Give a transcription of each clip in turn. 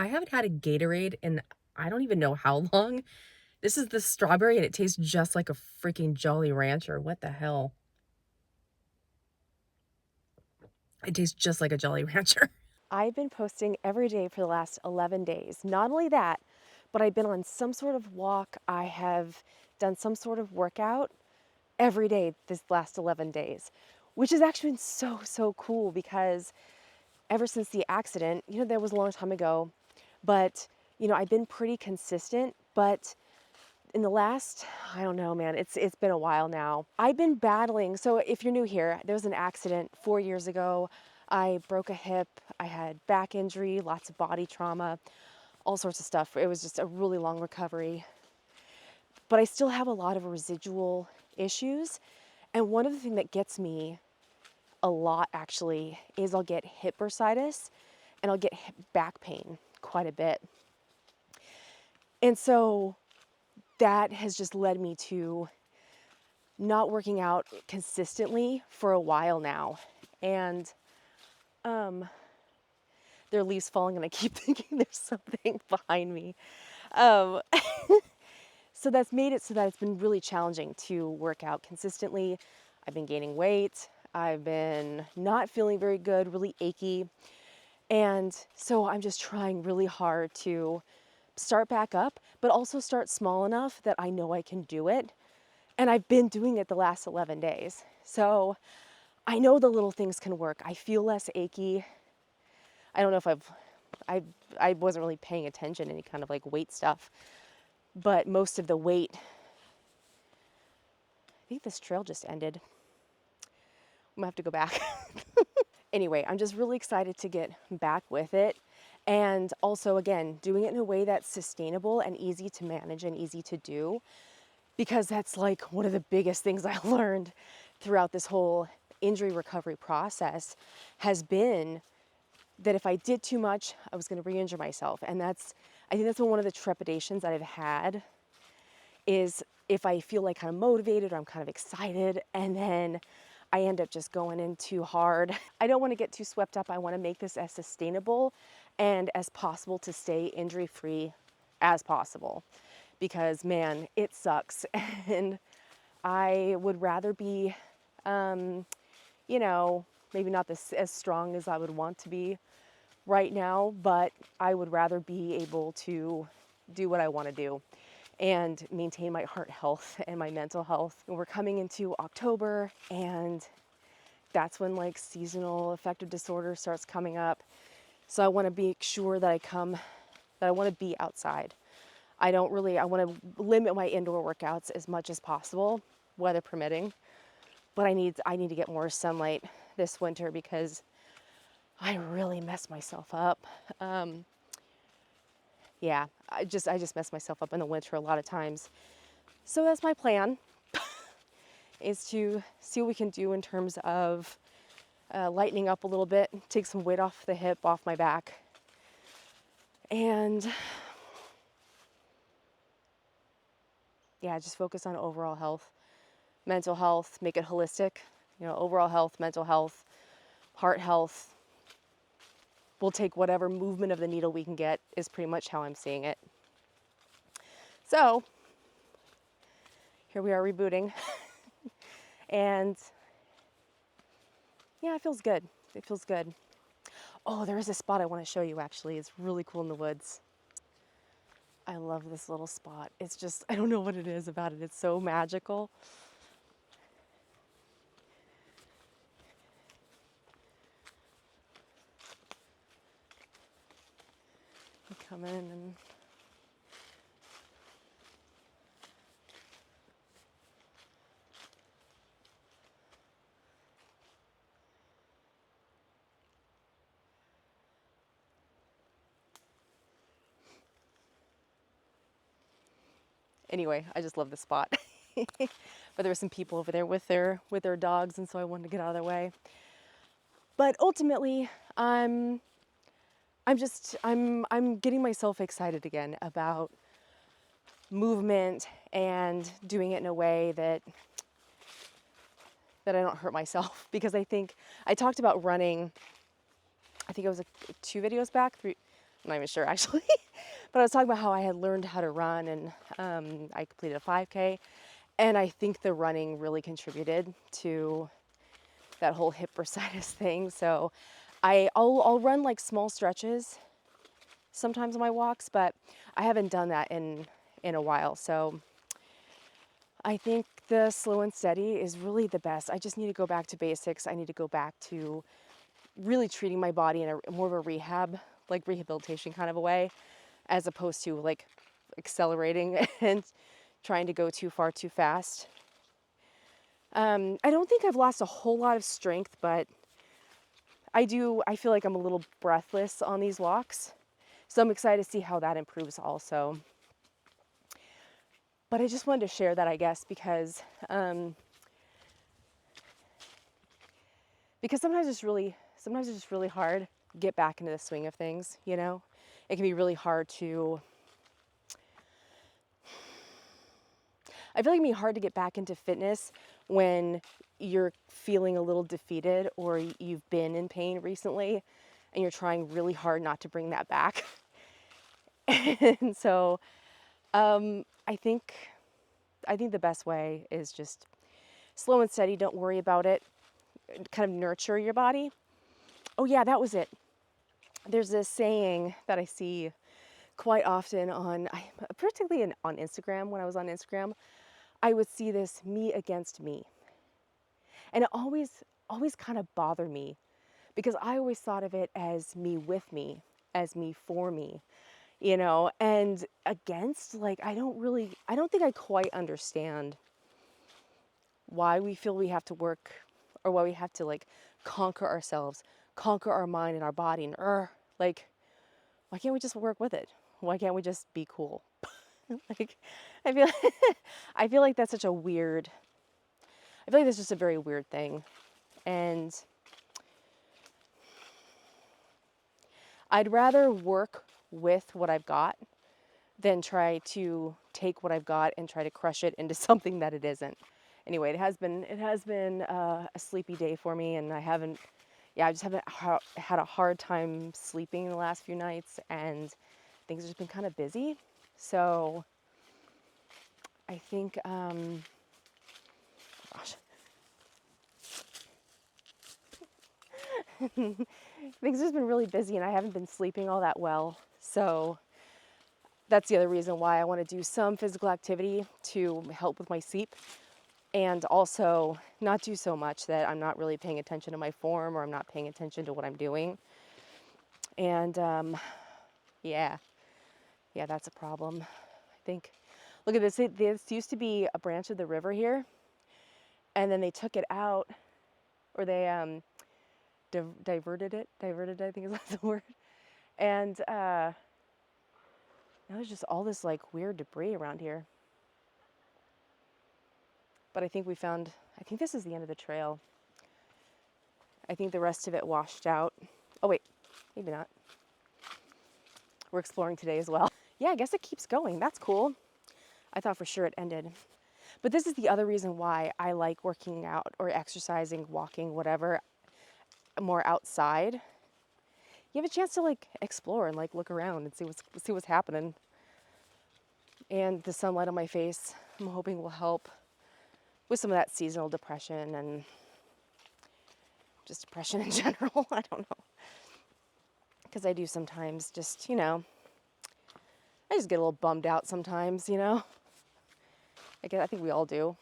I haven't had a Gatorade in I don't even know how long. This is the strawberry and it tastes just like a freaking Jolly Rancher. What the hell? It tastes just like a Jolly Rancher. I've been posting every day for the last 11 days. Not only that, but I've been on some sort of walk. I have done some sort of workout every day this last 11 days, which has actually been so cool because ever since the accident, that was a long time ago, but, I've been pretty consistent, but in the last, I don't know, man, it's been a while now. I've been battling. So if you're new here, there was an accident 4 years ago. I broke a hip, I had back injury, lots of body trauma, all sorts of stuff. It was just a really long recovery. But I still have a lot of residual issues. And one of the things that gets me a lot actually is I'll get hip bursitis and I'll get back pain quite a bit. And so that has just led me to not working out consistently for a while now. And there are leaves falling and I keep thinking there's something behind me. Um, so that's made it so that it's been really challenging to work out consistently. I've been gaining weight. I've been not feeling very good, really achy. And so I'm just trying really hard to start back up, but also start small enough that I know I can do it. And I've been doing it the last 11 days. So I know the little things can work. I feel less achy. I don't know if I wasn't really paying attention to any kind of like weight stuff, but most of the weight, I think this trail just ended. I'm gonna have to go back. Anyway, I'm just really excited to get back with it. And also, again, doing it in a way that's sustainable and easy to manage and easy to do, because that's like one of the biggest things I learned throughout this whole injury recovery process has been that if I did too much, I was going to re-injure myself. And I think that's been one of the trepidations that I've had, is if I feel like kind of motivated or I'm kind of excited and then I end up just going in too hard. I don't want to get too swept up. I want to make this as sustainable and as possible to stay injury-free as possible, because man, it sucks. And I would rather be, maybe not as strong as I would want to be right now, but I would rather be able to do what I want to do and maintain my heart health and my mental health. We're coming into October, and that's when like seasonal affective disorder starts coming up. So I want to be sure that I want to be outside. I want to limit my indoor workouts as much as possible, weather permitting. But I need to get more sunlight this winter because I really messed myself up. Yeah, I just mess myself up in the winter a lot of times. So that's my plan, is to see what we can do in terms of lightening up a little bit, take some weight off the hip, off my back, and yeah, just focus on overall health, mental health, make it holistic, overall health, mental health, heart health. We'll take whatever movement of the needle we can get, is pretty much how I'm seeing it. So here we are rebooting. And yeah, it feels good. It feels good. Oh, there is a spot I want to show you actually. It's really cool in the woods. I love this little spot. It's just, I don't know what it is about it. It's so magical. You come in and anyway, I just love this spot. But there were some people over there with their dogs, and so I wanted to get out of their way. But ultimately, I'm getting myself excited again about movement and doing it in a way that I don't hurt myself. Because I think I talked about running, I think it was 2 videos back, 3, I'm not even sure actually. But I was talking about how I had learned how to run, and I completed a 5K. And I think the running really contributed to that whole hip bursitis thing. So I'll run like small stretches sometimes on my walks, but I haven't done that in a while. So I think the slow and steady is really the best. I just need to go back to basics. I need to go back to really treating my body in a more of a rehab, like rehabilitation kind of a way, as opposed to like accelerating and trying to go too far too fast. I don't think I've lost a whole lot of strength, but I feel like I'm a little breathless on these walks. So I'm excited to see how that improves also. But I just wanted to share that, I guess, because sometimes it's just really hard to get back into the swing of things, you know? It can be really hard to I feel like it can be hard to get back into fitness when you're feeling a little defeated or you've been in pain recently and you're trying really hard not to bring that back. And so I think the best way is just slow and steady. Don't worry about it. Kind of nurture your body. Oh yeah, that was it. There's this saying that I see quite often particularly on Instagram. When I was on Instagram, I would see this me against me. And it always kind of bothered me because I always thought of it as me with me, as me for me, you know, and against, like, I don't think I quite understand why we feel we have to work or why we have to like conquer ourselves, conquer our mind and our body and like, why can't we just work with it? Why can't we just be cool? Like, I feel, I feel like that's such a weird, I feel like that's just a very weird thing. And I'd rather work with what I've got than try to take what I've got and try to crush it into something that it isn't. Anyway, it has been a sleepy day for me, and I just haven't had a hard time sleeping in the last few nights, and things have just been kind of busy. So I think, gosh, things have just been really busy, and I haven't been sleeping all that well. So that's the other reason why I want to do some physical activity to help with my sleep, and also not do so much that I'm not really paying attention to my form or I'm not paying attention to what I'm doing. And yeah, that's a problem. I think, look at this. This used to be a branch of the river here, and then they took it out, or they diverted it. Diverted, I think is the word. And now there's just all this like weird debris around here. But I think this is the end of the trail. I think the rest of it washed out. Oh wait, maybe not. We're exploring today as well. Yeah, I guess it keeps going. That's cool. I thought for sure it ended. But this is the other reason why I like working out or exercising, walking, whatever, more outside. You have a chance to like explore and like look around and see what's happening. And the sunlight on my face, I'm hoping will help with some of that seasonal depression and just depression in general. I don't know. Because I do sometimes just, I just get a little bummed out sometimes, I think we all do.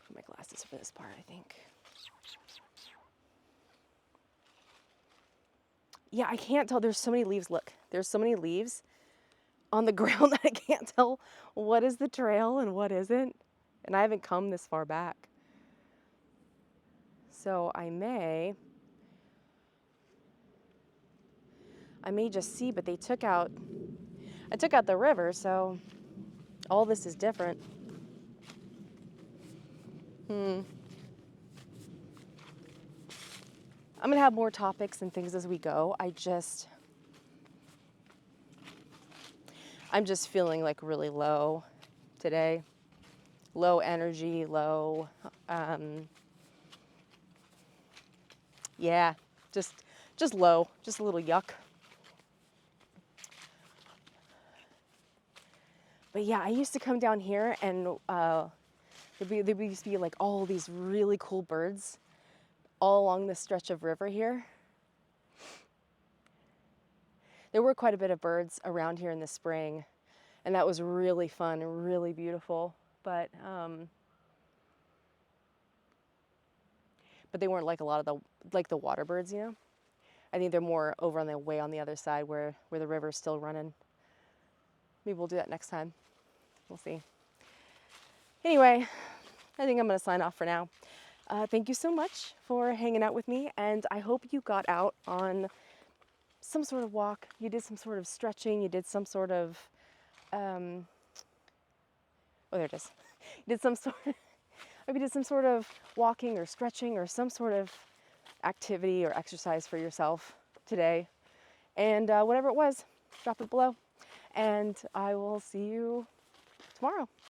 Put my glasses for this part, I think. Yeah, I can't tell. There's so many leaves. Look, there's so many leaves on the ground that I can't tell what is the trail and what isn't. And I haven't come this far back. So I may just see, but I took out the river, so all this is different. I'm gonna have more topics and things as we go. I'm just feeling like really low today. Low energy, low, yeah, just low, just a little yuck. But yeah, I used to come down here and there used to be like all these really cool birds all along this stretch of river here. There were quite a bit of birds around here in the spring, and that was really fun and really beautiful. But they weren't like a lot of the water birds, you know. I think they're more over on the way on the other side where the river's still running. Maybe we'll do that next time. We'll see. Anyway, I think I'm gonna sign off for now. Thank you so much for hanging out with me, and I hope you got out on some sort of walk. You did some sort of stretching. You did some sort of oh, there it is. You did some sort. Maybe did some sort of walking or stretching or some sort of activity or exercise for yourself today. And whatever it was, drop it below. And I will see you tomorrow.